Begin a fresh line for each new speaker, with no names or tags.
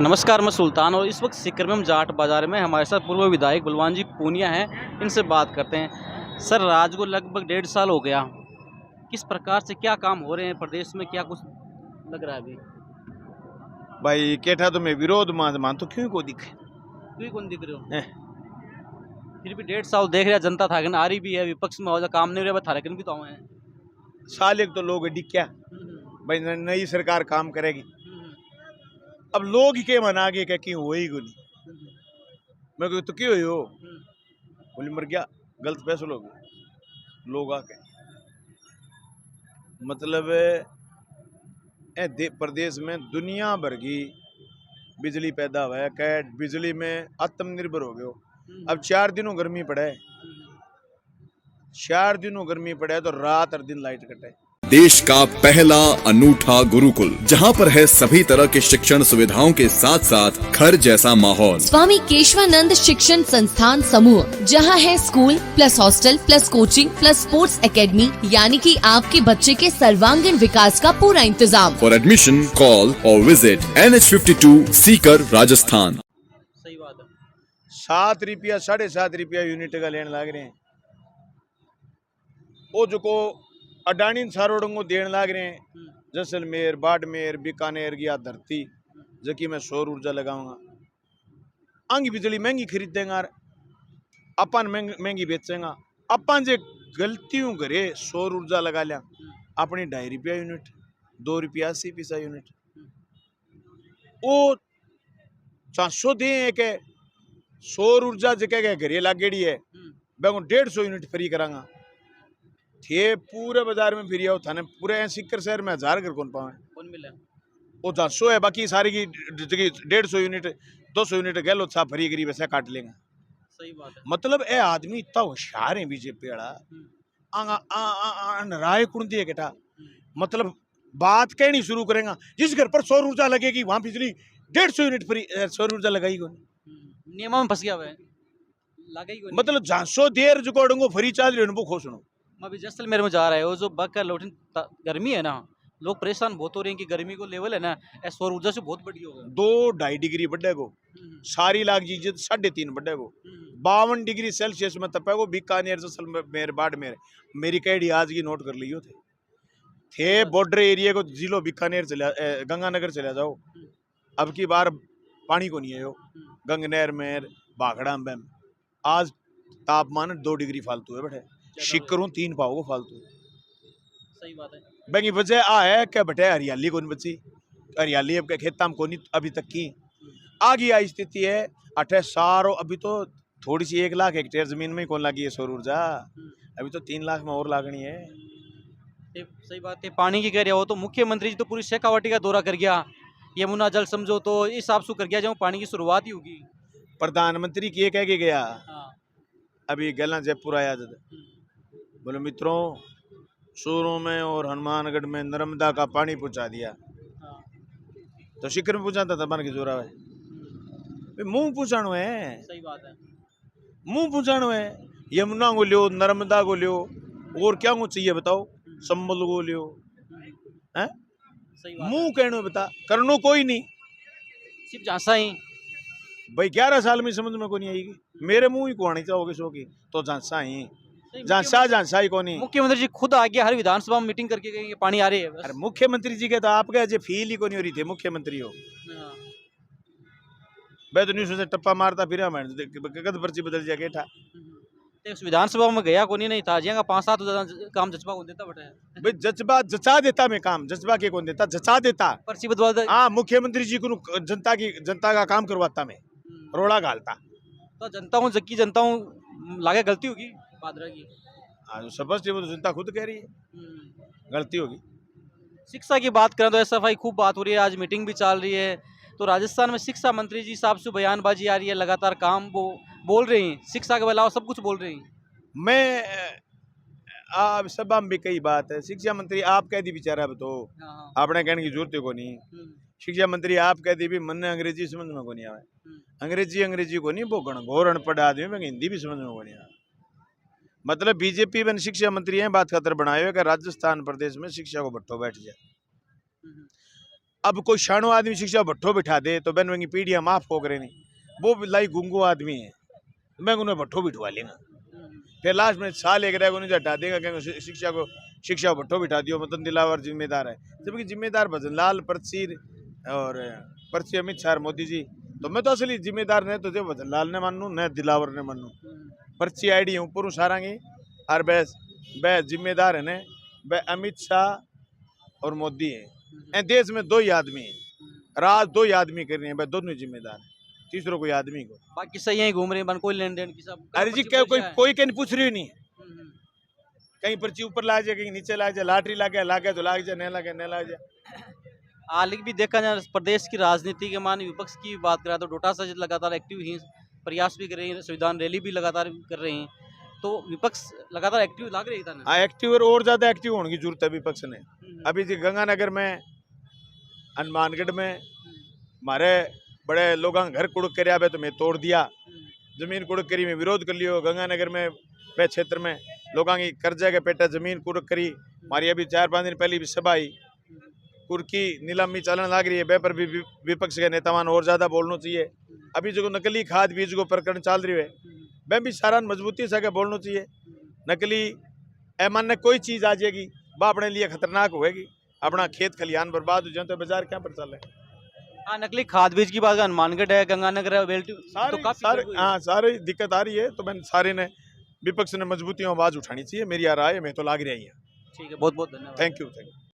नमस्कार, मैं सुल्तान और इस वक्त सिकरगम जाट बाज़ार में हमारे साथ पूर्व विधायक बलवान जी पूनिया हैं। इनसे बात करते हैं। सर, राज को लगभग 1.5 साल हो गया। किस प्रकार से क्या काम हो रहे हैं प्रदेश में, क्या कुछ लग रहा है अभी?
भाई केठा तुम्हें विरोध मान तो क्यों को दिखे
क्यों कौन दिख रहे हो?
हैं?
फिर भी 1.5 साल देख रहे हैं, जनता था आ रही भी है, विपक्ष में हो जा काम नहीं हो रहा, थारेकन भी तो आए हैं।
साल एक तो लोग दिख्या
हम्म,
भाई नई सरकार काम करेगी।
हम्म,
अब लोग ही के मना के क्यों हो ही को नहीं।
हम्म,
मैं कहूँ तो क्यों हो
हम्म,
बोली मर गया गलत फैसला लोग आके मतलब प्रदेश में दुनिया भर की बिजली पैदा हुआ है। कैट बिजली में आत्मनिर्भर हो गए हो।
हम्म,
अब 4 दिनों गर्मी पड़े,
हम्म।
4 दिनों गर्मी पड़े तो रात और दिन लाइट कटे।
देश का पहला अनूठा गुरुकुल, जहां पर है सभी तरह के शिक्षण सुविधाओं के साथ साथ घर जैसा माहौल।
स्वामी केशवानंद शिक्षण संस्थान समूह, जहां है school plus hostel plus coaching plus sports academy, यानी कि आपके बच्चे के सर्वांगीण विकास का पूरा इंतजाम।
फॉर एडमिशन कॉल और विजिट NH52 सीकर राजस्थान।
सही बात है।
7 रुपया 7.5 रुपया यूनिट का लेने लग रहे हैं। वो जो को अडानी सारोड़ों को देने लग रहे हैं। जैसलमेर बाड़मेर बीकानेर की धरती जबकि मैं सौर ऊर्जा लगाऊंगा। अंगी बिजली महंगी खरीद देंगे और अपन महंगी बेचेंगे। अपन जे गलतियों करे सौर ऊर्जा लगा लिया अपनी 2.5 रुपया यूनिट 2 रुपया 80 पैसा यूनिट वो 400 दे के सौर ऊर्जा जगह घरे लागेड़ी है। मैं 150 यूनिट फ्री करांगा थे पूरे बाजार में फिर आओ थाने पूरे सिक्कर शहर में 1000 घर कौन पावे
कौन मिला?
वो 400 है बाकी सारी की 150 यूनिट 200 यूनिट गए लो सा फ्री करी वैसे काट लेंगे।
सही बात है।
मतलब ए आदमी इतना होशियार है बीजेपी वाला राय कुण दिए केटा मतलब बात कहनी शुरू करेगा जिस घर पर सौर ऊर्जा लगेगी वहां बिजली 150 यूनिट फ्री सौर ऊर्जा लगाई कौन
नियम में फंस गया हुआ है, लगा ही कोई नहीं।
मतलब 400 देर जुकोड़ो फ्री चार्ज लेने खो सुनो।
मैं अभी जैसलमेर में जा रहा है, वो जो बकर लोटिन गर्मी है ना, लोग परेशान बहुत हो रहे हैं कि गर्मी को लेवल है ना, सौर ऊर्जा से बहुत बढ़ी होगा।
2-2.5 डिग्री बढ़े को सारी लाख चीजें 3.5 बढ़े को 52 डिग्री सेल्सियस में तपे को बीकानेर जैसलमेर बाड़मेर मेरी कैडी आज की नोट कर लियो थे बॉर्डर एरिया को जिलो बीकानेर चला गंगानगर चला जाओ। अब की बार पानी को नहीं है गंगनेर में भाखड़ा में आज तापमान 2 डिग्री फालतू है बैठे शिकरों 3 पाओ को फालतू।
सही बात है।
बाकी वजह आ है क्या बटे हरियाली कौन बची हरियाली अब खेता में कोनी अभी तक की आगे आई स्थिति है। अठे सारो अभी तो थोड़ी सी 1 लाख हेक्टेयर जमीन में ही कौन लगी है सौर ऊर्जा अभी तो 3 लाख में और लागनी है।
सही बात है। पानी की कह रहे हो तो मुख्यमंत्री जी तो पूरी शेखावाटी का दौरा कर गया, यमुना जल समझो तो इस हिसाब से कर गया जब पानी की शुरुआत ही होगी।
प्रधानमंत्री की कह के गया
हाँ।
अभी गला जयपुर आया था बोले मित्रों सूरों में और हनुमानगढ़ में नर्मदा का पानी पहुंचा दिया।
हाँ।
तो शिखर में पूछा था बन के जोरा है मुंह पूछाणो है।
सही बात है।
मुंह पूछाणो है यमुना को लियो नर्मदा को लियो और क्या को चाहिए बताओ संबल को लियो है
सही बात
मुंह कहनो बता करनो कोई नहीं
सिर्फ झांसा ही।
भाई 11 साल में समझ में को नहीं आएगी मेरे मुंह ही को आनी चाहोगे सो की तो झांसा ही झांसा ही को नहीं।
मुख्यमंत्री जी खुद आ गया, हर विधानसभा में मीटिंग करके गए, पानी आ रही है बस।
अरे मुख्यमंत्री जी के तो आपके अजय फील ही को नहीं हो रही थे मुख्यमंत्री हो
हाँ।
मैं तो नहीं सोचा टप्पा मारता फिर कद पर्ची बदल जाए गेठा
ते उस विधानसभा में गया को नहीं था जिया का 5-7 काम जज्बा को देता बटे
भाई जज्बा जचा देता मैं काम जज्बा के कौन देता जचा देता
पर्ची बदवा दे।
हाँ मुख्यमंत्री जी को जनता का काम करवाता मैं रोड़ा घालता
तो जनता हूँ जक्की जनता हूँ लागे गलती होगी पादरा की।
हाँ स्पष्ट है वो तो जनता खुद कह रही है गलती होगी।
शिक्षा की बात करें तो SFI खूब बात हो रही है, आज मीटिंग भी चल रही है। तो राजस्थान में शिक्षा मंत्री जी साहब से बयानबाजी आ रही है, लगातार काम वो बोल रहे हैं, शिक्षा के अलावा सब कुछ बोल रहे हैं।
मैं आप सभा में भी कई बात है शिक्षा मंत्री आप कह दी बेचारा अब तो
हाँ।
आपने कहने की जरूरत को नहीं। शिक्षा मंत्री आप कह दी भी मन ने अंग्रेजी समझ में को नहीं आवे अंग्रेजी को नहीं वो घोर अनपढ़ आदमी में हिंदी भी समझ में को नहीं आवे। मतलब बीजेपी में शिक्षा मंत्री हैं बात खातर बनाए हुए कि राजस्थान प्रदेश में शिक्षा को भट्टो बैठ जाए। अब कोई शानो आदमी शिक्षा भट्ठो बिठा दे तो मैंने उनकी पीढ़ियाँ माफ हो करे नहीं, वो लाई गुंगू आदमी है, मैं उन्हें भट्ठो बिठवा लेंगा, फिर लास्ट में साल एक रहेगा उन्हें हटा देगा, कहेंगे शिक्षा भट्ठो बिठा दियो, मतलब दिलावर जिम्मेदार है, जबकि जिम्मेदार भजन लाल, परसीर और परसी अमित शाह मोदी जी, तो मैं तो असली जिम्मेदार नहीं तो भजन लाल ने मानू न दिलावर ने मानू, पर्ची आईडी ऊपर सारांगी और बस जिम्मेदार है ने अमित शाह और मोदी है। देश में दो ही आदमी है, राज दो ही आदमी कर रहे हैं, दोनों जिम्मेदार है, तीसरो कोई आदमी को
बाकी सही है घूम रहे हैं, कोई लेन देन की सब।
अरे जी क्या कोई कहीं पूछ रही नहीं है, कहीं पर्ची ऊपर ला जाए कहीं नीचे ला जाए, लॉटरी ला गया तो लाग जाए, नहीं लागे नहीं लाग जाए।
हाल भी देखा जाए प्रदेश की राजनीति के मान विपक्ष की बात करा तो डोटा सजित लगातार एक्टिव ही प्रयास भी कर रही है, संविधान रैली भी लगातार कर रहे हैं, तो विपक्ष लगातार एक्टिव लग रही था।
हाँ एक्टिव और ज्यादा एक्टिव होने की जरूरत है विपक्ष ने। अभी जी गंगानगर में, हनुमानगढ़ में हमारे बड़े लोगों घर कुड़क कर तो मैं तोड़ दिया, जमीन कुड़क करी में विरोध कर लियो, गंगानगर में वे क्षेत्र में लोगों की कर्जे के पेटा जमीन कुड़क करी, हमारी अभी 4-5 दिन पहले भी सभा आई, कुर्की नीलामी चलन लग रही है, वे पर भी विपक्ष के नेता मान और ज्यादा बोलना चाहिए। अभी जो नकली खाद बीज को प्रकरण चल रही है, वह भी सारा मजबूती से बोलना चाहिए। नकली ऐमान ने कोई चीज आ जाएगी वह अपने लिए खतरनाक होगी, अपना खेत खलिहान बर्बाद हो जाए तो बाजार क्या पर चले।
हाँ, नकली खाद बीज की बात हनुमानगढ़ है, गंगानगर है, वेल्टी तो काफी
सारी दिक्कत आ रही है, तो मैंने सारे ने विपक्ष ने मजबूती आवाज उठानी चाहिए, मेरी आ रहा है, मैं तो लाग रही है।
ठीक है, बहुत बहुत धन्यवाद।
Thank you.